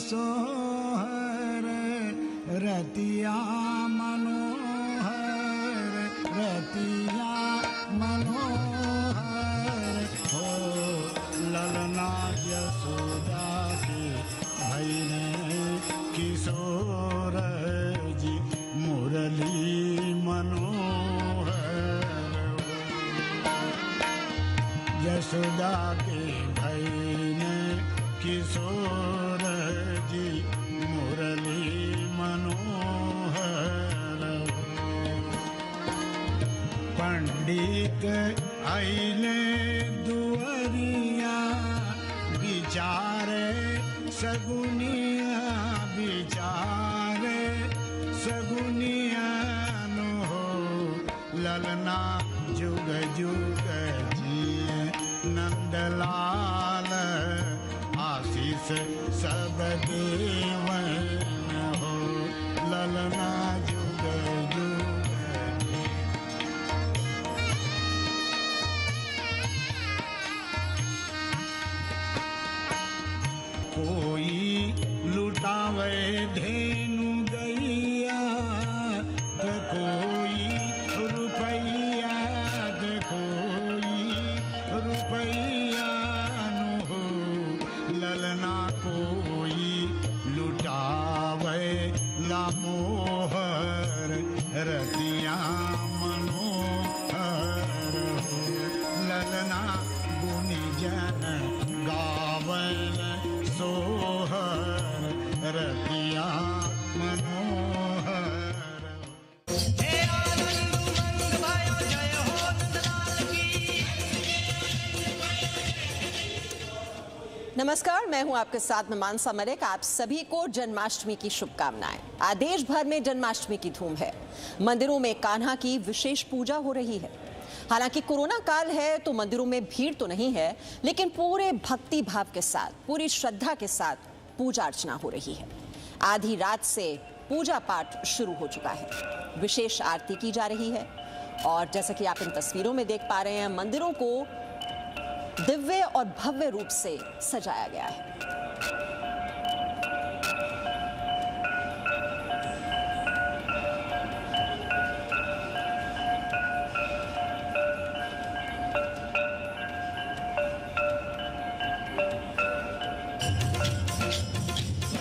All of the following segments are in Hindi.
सोहर रतिया मनोहर रतिया मनोहर हो ललना यशोदा के भैने किशोर जी मुरली मनोहर यशोदा के भैने किशोर जी मुरली मनोहर पंडित आइले दुअरिया विचारे सगुनिया विचारे सगुनिया नो हो ललना जुग जुग जिए नंदलाल आशीष सब देवन हो ललना जुग जुग कोई लुटावे धेनु गैया तो कोई रुपैया तो कोई रुपैया नु हो ललना कोई लुटावे ला मोहर रतिया मनोहर हो ललना गुनिजन गावन सोहर रतिया मनोहर नमस्कार, मैं हूं आपके साथ में मानसा मलिक। आप सभी को जन्माष्टमी की शुभकामनाएं। आज देश भर में जन्माष्टमी की धूम है। मंदिरों में कान्हा की विशेष पूजा हो रही है। हालांकि कोरोना काल है तो मंदिरों में भीड़ तो नहीं है, लेकिन पूरे भक्ति भाव के साथ, पूरी श्रद्धा के साथ पूजा अर्चना हो रही है। आधी रात से पूजा पाठ शुरू हो चुका है। विशेष आरती की जा रही है और जैसा कि आप इन तस्वीरों में देख पा रहे हैं, मंदिरों को दिव्य और भव्य रूप से सजाया गया है।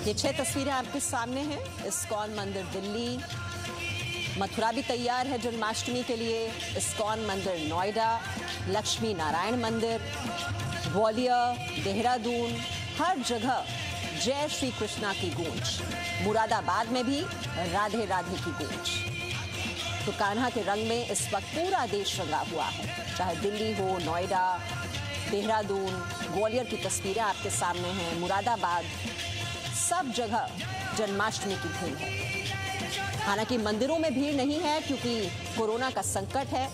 ये 6 तस्वीरें आपके सामने हैं। इस्कॉन मंदिर दिल्ली, मथुरा भी तैयार है जन्माष्टमी के लिए। इस्कॉन मंदिर नोएडा, लक्ष्मी नारायण मंदिर, ग्वालियर, देहरादून, हर जगह जय श्री कृष्णा की गूंज। मुरादाबाद में भी राधे राधे की गूंज। तो कान्हा के रंग में इस वक्त पूरा देश रंगा हुआ है। चाहे दिल्ली हो, नोएडा, देहरादून, ग्वालियर की तस्वीरें आपके सामने हैं, मुरादाबाद, सब जगह जन्माष्टमी की धूम है। हालांकि मंदिरों में भीड़ नहीं है क्योंकि कोरोना का संकट है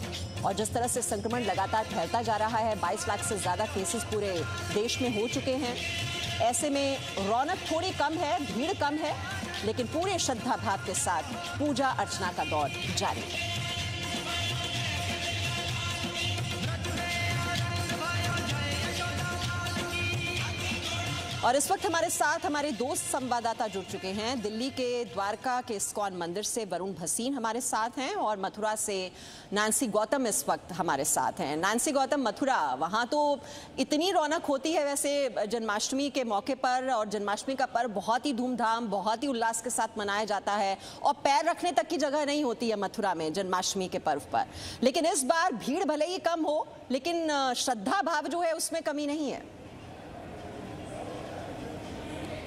और जिस तरह से संक्रमण लगातार फैलता जा रहा है, 22 लाख से ज्यादा केसेस पूरे देश में हो चुके हैं। ऐसे में रौनक थोड़ी कम है, भीड़ कम है, लेकिन पूरे श्रद्धा भाव के साथ पूजा अर्चना का दौर जारी है। और इस वक्त हमारे साथ हमारे दोस्त संवाददाता जुड़ चुके हैं। दिल्ली के द्वारका के इस्कॉन मंदिर से वरुण भसीन हमारे साथ हैं और मथुरा से नैन्सी गौतम इस वक्त हमारे साथ हैं। नैन्सी गौतम, मथुरा, वहाँ तो इतनी रौनक होती है वैसे जन्माष्टमी के मौके पर, और जन्माष्टमी का पर्व बहुत ही धूमधाम, बहुत ही उल्लास के साथ मनाया जाता है और पैर रखने तक की जगह नहीं होती है मथुरा में जन्माष्टमी के पर्व पर। लेकिन इस बार भीड़ भले ही कम हो, लेकिन श्रद्धा भाव जो है उसमें कमी नहीं है।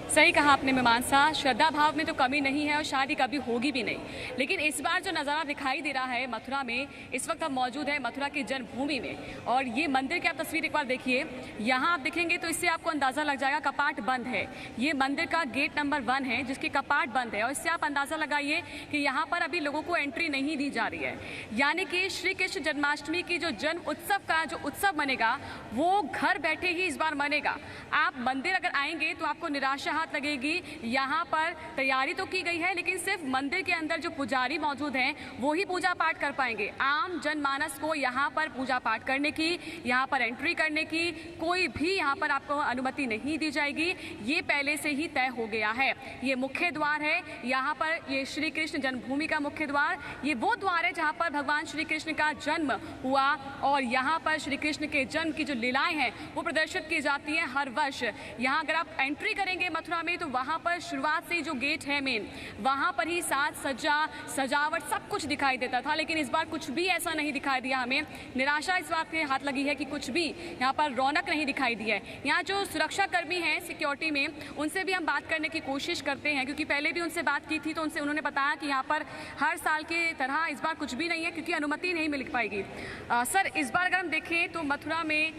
सही कहा आपने मीमांसा, श्रद्धा भाव में तो कमी नहीं है और शायद ही कभी होगी भी नहीं। लेकिन इस बार जो नज़ारा दिखाई दे रहा है मथुरा में, इस वक्त हम मौजूद है मथुरा की जन्मभूमि में और ये मंदिर की आप तस्वीर एक बार देखिए। यहाँ आप देखेंगे तो इससे आपको अंदाज़ा लग जाएगा कपाट बंद है। ये मंदिर का गेट नंबर 1 है जिसकी कपाट बंद है और इससे आप अंदाज़ा लगाइए कि यहाँ पर अभी लोगों को एंट्री नहीं दी जा रही है। यानी कि श्री कृष्ण जन्माष्टमी की जो जन्म उत्सव का जो उत्सव बनेगा वो घर बैठे ही इस बार मनेगा। आप मंदिर अगर आएंगे तो आपको निराशा बात लगेगी, यहाँ पर तैयारी तो की गई है लेकिन सिर्फ मंदिर के अंदर जो पुजारी मौजूद हैं वो ही पूजा पाठ कर पाएंगे। आम जनमानस को यहाँ पर पूजा पाठ करने की, यहाँ पर एंट्री करने की कोई भी यहाँ पर आपको अनुमति नहीं दी जाएगी। ये पहले से ही तय हो गया है। ये मुख्य द्वार है, यहाँ पर ये श्री कृष्ण जन्मभूमि का मुख्य द्वार, ये वो द्वार है जहाँ पर भगवान श्री कृष्ण का जन्म हुआ और यहाँ पर श्री कृष्ण के जन्म की जो लीलाएं हैं वो प्रदर्शित की जाती हैं हर वर्ष। यहाँ अगर आप एंट्री करेंगे मथुरा में तो वहाँ पर शुरुआत से जो गेट है मेन, वहाँ पर ही साज सज्जा सजावट सब कुछ दिखाई देता था, लेकिन इस बार कुछ भी ऐसा नहीं दिखाई दिया। हमें निराशा इस बात के हाथ लगी है कि कुछ भी यहाँ पर रौनक नहीं दिखाई दी है। यहाँ जो सुरक्षा कर्मी हैं सिक्योरिटी में, उनसे भी हम बात करने की कोशिश करते हैं क्योंकि पहले भी उनसे बात की थी तो उन्होंने बताया कि यहाँ पर हर साल की तरह इस बार कुछ भी नहीं है क्योंकि अनुमति नहीं मिल पाएगी। सर, इस बार अगर हम देखें तो मथुरा में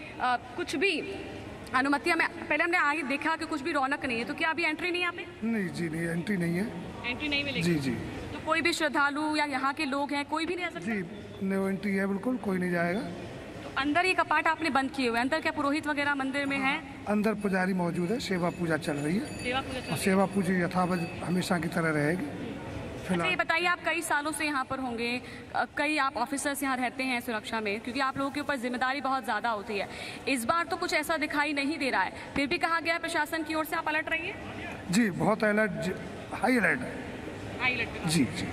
कुछ भी अनुमति हमें, पहले हमने आगे देखा कि कुछ भी रौनक नहीं है, तो क्या अभी एंट्री नहीं है यहाँ पे? नहीं जी, नहीं, एंट्री नहीं है। एंट्री नहीं मिलेगी? जी जी। तो कोई भी श्रद्धालु या यहाँ के लोग हैं कोई भी नहीं आ सकता? जी, नो एंट्री है, बिल्कुल कोई नहीं जाएगा। तो अंदर ये कपाट आपने बंद किए हुए हैं, अंदर क्या पुरोहित वगैरह मंदिर में है? अंदर पुजारी मौजूद है, सेवा पूजा चल रही है। सेवा पूजा और सेवा पूजा यथावत हमेशा की तरह रहेगी। अच्छा, ये बताइए, आप कई सालों से यहाँ पर होंगे, कई आप ऑफिसर्स यहाँ रहते हैं सुरक्षा में, क्योंकि आप लोगों के ऊपर जिम्मेदारी बहुत ज़्यादा होती है। इस बार तो कुछ ऐसा दिखाई नहीं दे रहा है, फिर भी कहा गया है प्रशासन की ओर से आप अलर्ट रहिए। जी, बहुत अलर्ट, हाई अलर्ट है। हाई अलर्ट जी जी।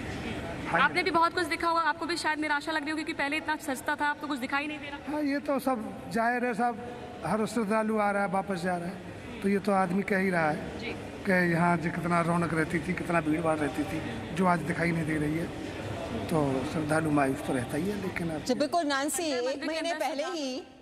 आपने भी बहुत कुछ देखा होगा, आपको भी शायद निराशा लग रही होगी कि पहले इतना सस्ता था, अब तो कुछ दिखाई नहीं दे रहा। हाँ, ये तो सब जाहिर है, सब हर श्रद्धालु आ रहा है, वापस जा रहा है, तो ये तो आदमी कह ही रहा है जी कि यहाँ जो कितना रौनक रहती थी, कितना भीड़ भाड़ रहती थी, जो आज दिखाई नहीं दे रही है, तो श्रद्धालु मायूस तो रहता ही है। लेकिन अब बिल्कुल नांसी,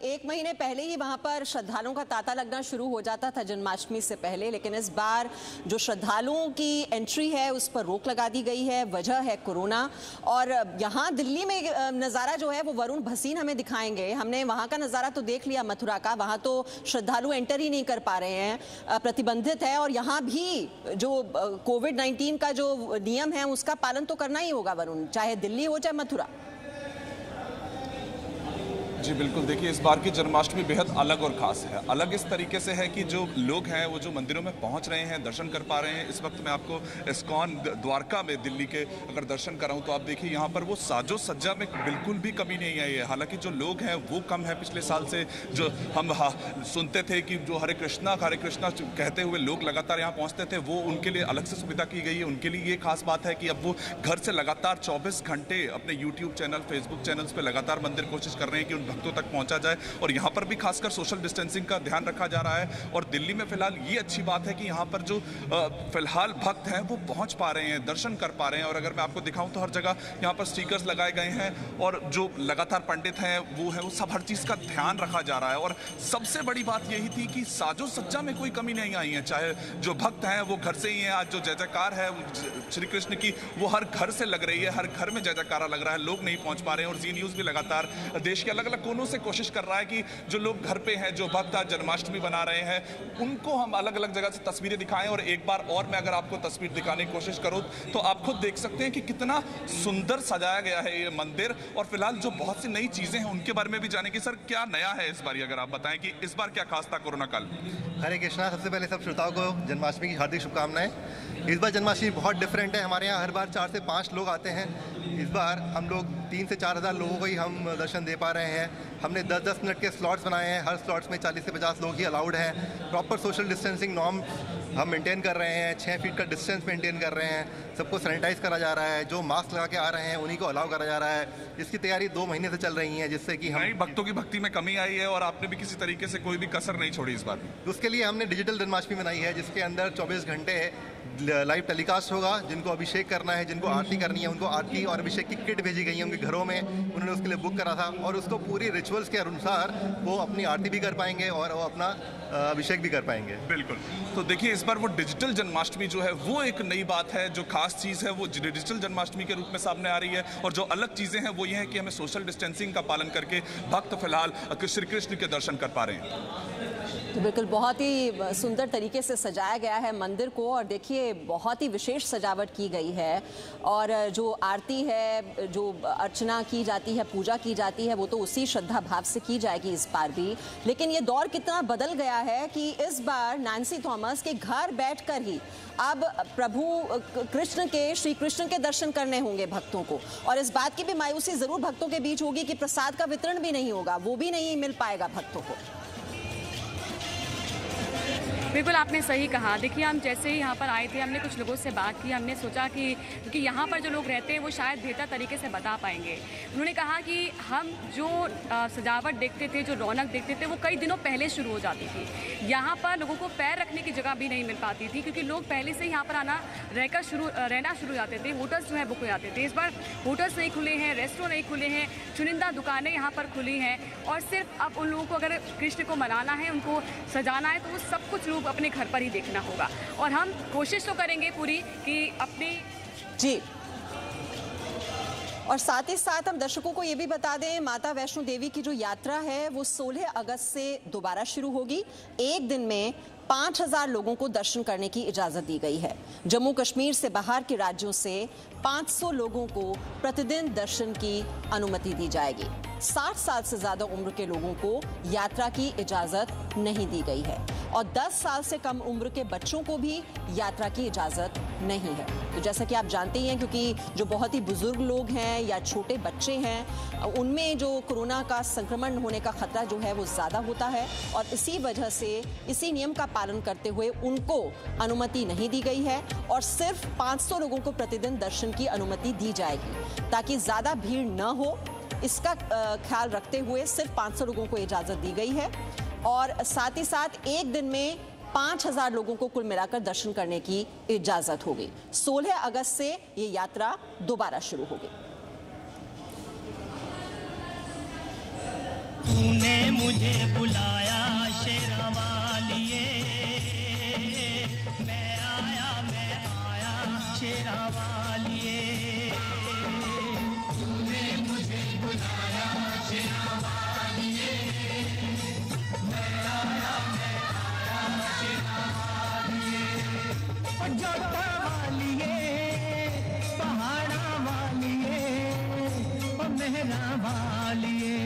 एक महीने पहले ही वहां पर श्रद्धालुओं का तांता लगना शुरू हो जाता था जन्माष्टमी से पहले, लेकिन इस बार जो श्रद्धालुओं की एंट्री है उस पर रोक लगा दी गई है। वजह है कोरोना। और यहाँ दिल्ली में नज़ारा जो है वो वरुण भसीन हमें दिखाएंगे। हमने वहाँ का नज़ारा तो देख लिया मथुरा का, वहाँ तो श्रद्धालु एंटर ही नहीं कर पा रहे हैं, प्रतिबंधित है। और यहाँ भी जो कोविड-19 का जो नियम है उसका पालन तो करना ही होगा वरुण, चाहे दिल्ली हो चाहे मथुरा। जी बिल्कुल, देखिए इस बार की जन्माष्टमी बेहद अलग और ख़ास है। अलग इस तरीके से है कि जो लोग हैं वो जो मंदिरों में पहुंच रहे हैं, दर्शन कर पा रहे हैं। इस वक्त मैं आपको इस्कॉन द्वारका में दिल्ली के अगर दर्शन कर रहा हूं तो आप देखिए यहाँ पर वो साजो सज्जा में बिल्कुल भी कमी नहीं आई है। हालांकि जो लोग हैं वो कम है पिछले साल से। जो हम सुनते थे कि जो हरे कृष्णा कहते हुए लोग लगातार यहाँ पहुँचते थे, वो उनके लिए अलग से सुविधा की गई है। उनके लिए ये खास बात है कि अब वो घर से लगातार 24 घंटे अपने यूट्यूब चैनल, फेसबुक चैनल्स पर लगातार मंदिर कोशिश कर रहे हैं कि उन भक्तों तक पहुंचा जाए। और यहाँ पर भी खासकर सोशल डिस्टेंसिंग का ध्यान रखा जा रहा है। और दिल्ली में फिलहाल ये अच्छी बात है कि यहाँ पर जो फिलहाल भक्त हैं वो पहुंच पा रहे हैं, दर्शन कर पा रहे हैं। और अगर मैं आपको दिखाऊं तो हर जगह यहाँ पर स्टिकर्स लगाए गए हैं और जो लगातार पंडित हैं वो सब हर चीज़ का ध्यान रखा जा रहा है। और सबसे बड़ी बात यही थी कि साजो सज्जा में कोई कमी नहीं आई है। चाहे जो भक्त हैं वो घर से ही हैं, आज जो जय जयकार है श्री कृष्ण की वो हर घर से लग रही है, हर घर में जय जयकारा लग रहा है। लोग नहीं पहुंच पा रहे हैं। और जी न्यूज़ भी लगातार देश के अलग अलग कोनों से कोशिश कर रहा है कि जो लोग घर पे हैं, जो भक्त आज जन्माष्टमी बना रहे हैं, उनको हम अलग अलग जगह से तस्वीरें दिखाएं। और एक बार और मैं अगर आपको तस्वीर दिखाने की कोशिश करूं तो आप खुद देख सकते हैं कि कितना सुंदर सजाया गया है ये मंदिर। और फिलहाल जो बहुत सी नई चीजें हैं उनके बारे में भी जानेंगे। सर, क्या नया है इस बार, अगर आप बताएं कि इस बार क्या खास था कोरोना काल? हरे कृष्णा। सबसे पहले सब श्रोताओं को जन्माष्टमी की हार्दिक शुभकामनाएं। इस बार जन्माष्टमी बहुत डिफरेंट है। हमारे यहाँ हर बार 4 से 5 लोग आते हैं। इस बार हम लोग 3 से 4 हज़ार लोगों को ही हम दर्शन दे पा रहे हैं। हमने 10-10 मिनट के स्लॉट्स बनाए हैं। हर स्लॉट्स में 40 से 50 लोग ही अलाउड हैं। प्रॉपर सोशल डिस्टेंसिंग नॉर्म हम मेंटेन कर रहे हैं। 6 फीट का डिस्टेंस मेंटेन कर रहे हैं। सबको सैनिटाइज करा जा रहा है। जो मास्क लगा के आ रहे हैं उन्हीं को अलाउ करा जा रहा है। इसकी तैयारी 2 महीने से चल रही है, जिससे कि हम भक्तों की भक्ति में कमी आई है। और आपने भी किसी तरीके से कोई भी कसर नहीं छोड़ी इस बार। उसके लिए हमने डिजिटल जन्माष्टमी बनाई है, जिसके अंदर 24 घंटे लाइव टेलीकास्ट होगा। जिनको अभिषेक करना है, जिनको आरती करनी है, उनको आरती और अभिषेक की किट भेजी गई है उनके घरों में। उन्होंने उसके लिए बुक करा था और उसको पूरी रिचुअल्स के अनुसार वो अपनी आरती भी कर पाएंगे और वो अपना अभिषेक भी कर पाएंगे। बिल्कुल। तो देखिए इस बार वो डिजिटल जन्माष्टमी जो है वो एक नई बात है। जो खास चीज़ है वो डिजिटल जन्माष्टमी के रूप में सामने आ रही है। और जो अलग चीज़ें हैं वो ये है कि हमें सोशल डिस्टेंसिंग का पालन करके भक्त फिलहाल श्री कृष्ण के दर्शन कर पा रहे हैं। तो बिल्कुल बहुत ही सुंदर तरीके से सजाया गया है मंदिर को, और देखिए बहुत ही विशेष सजावट की गई है। और जो आरती है, जो अर्चना की जाती है, पूजा की जाती है, वो तो उसी श्रद्धा भाव से की जाएगी इस बार भी। लेकिन ये दौर कितना बदल गया है कि इस बार नैन्सी थॉमस के घर बैठकर ही अब प्रभु कृष्ण के, श्री कृष्ण के दर्शन करने होंगे भक्तों को। और इस बात की भी मायूसी जरूर भक्तों के बीच होगी कि प्रसाद का वितरण भी नहीं होगा, वो भी नहीं मिल पाएगा भक्तों को। बिल्कुल आपने सही कहा। देखिए हम जैसे ही यहाँ पर आए थे, हमने कुछ लोगों से बात की, हमने सोचा कि क्योंकि यहाँ पर जो लोग रहते हैं वो शायद बेहतर तरीके से बता पाएंगे। उन्होंने कहा कि हम जो सजावट देखते थे, जो रौनक देखते थे, वो कई दिनों पहले शुरू हो जाती थी। यहाँ पर लोगों को पैर रखने की जगह भी नहीं मिल पाती थी, क्योंकि लोग पहले से यहाँ पर रहना शुरू हो जाते थे। होटल्स जो है बुक हो जाते थे। इस बार होटल्स नहीं खुले हैं, रेस्टोरेंट नहीं खुले हैं, चुनिंदा दुकानें यहाँ पर खुली हैं। और सिर्फ अब उन लोगों को अगर कृष्ण को मनाना है, उनको सजाना है, तो वो सब कुछ लोग अपने घर पर ही देखना होगा। और हम कोशिश तो करेंगे पूरी कि अपनी जी। और साथ ही साथ हम दर्शकों को ये भी बता दें, माता वैष्णो देवी की जो यात्रा है वो 16 अगस्त से दोबारा शुरू होगी। एक दिन में 5000 लोगों को दर्शन करने की इजाजत दी गई है। जम्मू कश्मीर से बाहर के राज्यों से 500 लोगों को प्रतिदिन दर्शन की अनुमति दी जाएगी। 60 साल से ज्यादा उम्र के लोगों को यात्रा की इजाजत नहीं दी गई है, और 10 साल से कम उम्र के बच्चों को भी यात्रा की इजाजत नहीं है। तो जैसा कि आप जानते ही हैं, क्योंकि जो बहुत ही बुजुर्ग लोग हैं या छोटे बच्चे हैं, उनमें जो कोरोना का संक्रमण होने का खतरा जो है वो ज्यादा होता है, और इसी वजह से इसी नियम का पालन करते हुए उनको अनुमति नहीं दी गई है, और सिर्फ 500 लोगों को प्रतिदिन दर्शन की अनुमति दी जाएगी, ताकि ज्यादा भीड़ न हो। इसका ख्याल रखते हुए सिर्फ 500 लोगों को इजाजत दी गई है, और साथ ही साथ एक दिन में 5000 लोगों को कुल मिलाकर दर्शन करने की इजाजत होगी। 16 अगस्त से ये यात्रा दोबारा शुरू होगी। तूने मुझे बुलाया शेरा वालिए, मैं आया शेरा वालिए। तूने मुझे बुलाया शेरा वालिए, मैं आया शेरा वालिए। जोता वालिए, पहाड़ा वालिए, मेहरा वालिए।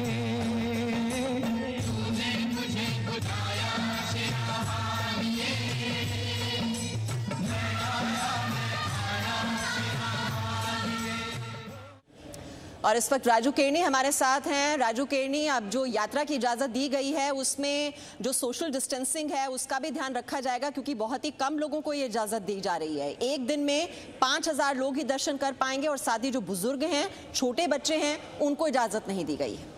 और इस वक्त राजू केरनी हमारे साथ हैं। राजू केरनी, अब जो यात्रा की इजाज़त दी गई है उसमें जो सोशल डिस्टेंसिंग है उसका भी ध्यान रखा जाएगा, क्योंकि बहुत ही कम लोगों को ये इजाज़त दी जा रही है। एक दिन में 5000 लोग ही दर्शन कर पाएंगे, और साथ ही जो बुजुर्ग हैं, छोटे बच्चे हैं, उनको इजाज़त नहीं दी गई है।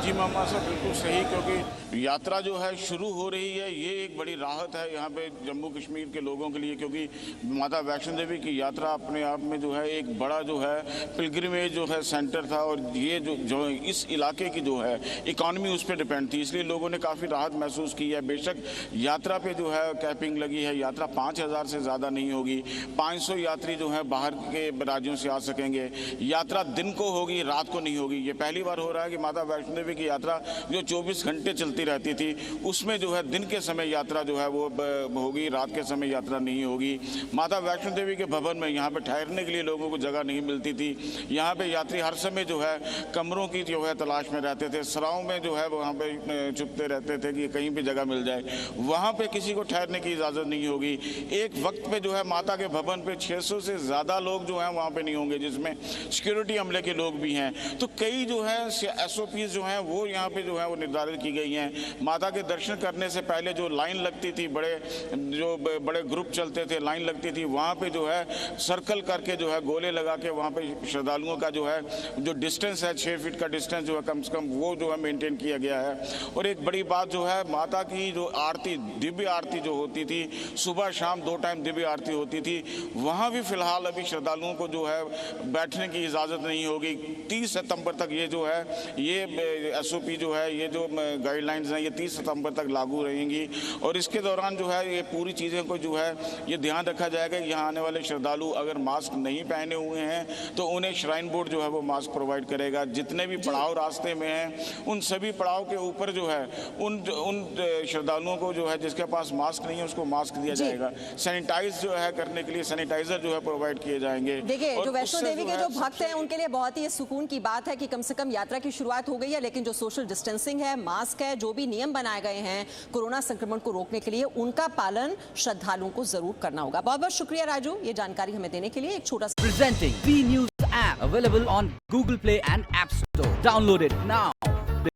जी मामा साहब बिल्कुल सही, क्योंकि यात्रा जो है शुरू हो रही है, ये एक बड़ी राहत है यहाँ पे जम्मू कश्मीर के लोगों के लिए, क्योंकि माता वैष्णो देवी की यात्रा अपने आप में जो है एक बड़ा जो है पिलग्रिमेज जो है सेंटर था, और ये जो इस इलाके की जो है इकॉनमी उस पर डिपेंड थी, इसलिए लोगों ने काफ़ी राहत महसूस की है। बेशक यात्रा पे जो है कैपिंग लगी है, यात्रा 5000 से ज़्यादा नहीं होगी। 500 यात्री जो है बाहर के राज्यों से आ सकेंगे। यात्रा दिन को होगी, रात को नहीं होगी। ये पहली बार हो रहा है कि माता वैष्णो देवी की यात्रा जो 24 घंटे चलती रहती थी, उसमें जो है दिन के समय यात्रा जो है वो होगी, रात के समय यात्रा नहीं होगी। माता वैष्णो देवी के भवन में यहाँ पे ठहरने के लिए लोगों को जगह नहीं मिलती थी। यहाँ पे यात्री हर समय जो है कमरों की जो है तलाश में रहते थे, सराओं में जो है वहाँ पे छुपते रहते थे कि कहीं भी जगह मिल जाए। वहाँ पे किसी को ठहरने की इजाज़त नहीं होगी। एक वक्त पे जो है माता के भवन पे 600 से ज़्यादा लोग जो हैं वहाँ पे नहीं होंगे, जिसमें सिक्योरिटी अमले के लोग भी हैं। तो कई जो है SOPs जो हैं वो यहाँ पे जो है वो निर्धारित की गई हैं। माता के दर्शन करने से पहले जो लाइन लगती थी, बड़े ग्रुप चलते थे, लाइन लगती थी, वहाँ पे जो है सर्कल करके जो है गोले लगा के वहाँ पे श्रद्धालुओं का जो है जो डिस्टेंस है 6 फीट का डिस्टेंस जो है कम से कम वो जो है मेंटेन किया गया है। और एक बड़ी बात जो है, माता की जो आरती, दिव्य आरती जो होती थी, सुबह शाम 2 टाइम दिव्य आरती होती थी, वहाँ भी फिलहाल अभी श्रद्धालुओं को जो है बैठने की इजाज़त नहीं होगी। 30 सितंबर तक ये जो है ये SOP जो है, ये जो गाइडलाइन गाइडलाइंस हैं ये 30 सितंबर तक लागू रहेंगी और इसके दौरान जो है ये पूरी चीज़ें को जो है ये ध्यान रखा जाएगा कि यहाँ आने वाले श्रद्धालु अगर मास्क नहीं पहने हुए हैं तो उन्हें श्राइन बोर्ड जो है वो मास्क प्रोवाइड करेगा। जितने भी पड़ाव रास्ते में हैं उन सभी पड़ाव के ऊपर जो है उन श्रद्धालुओं को जो है जिसके पास मास्क नहीं है उसको मास्क दिया जाएगा। सैनिटाइज जो है करने के लिए सैनिटाइजर जो है प्रोवाइड किए जाएंगे। देखिए जो वैष्णो देवी के जो भक्त हैं उनके लिए बहुत ही सुकून की बात है कि कम से कम यात्रा की शुरुआत हो गई है, लेकिन जो सोशल डिस्टेंसिंग है, मास्क है, जो भी नियम बनाए गए हैं कोरोना संक्रमण को रोकने के लिए उनका पालन श्रद्धालुओं को जरूर करना होगा। बहुत बहुत शुक्रिया राजू ये जानकारी हमें देने के लिए। एक छोटा सा Presenting V News app available on Google Play and App Store. Download it now.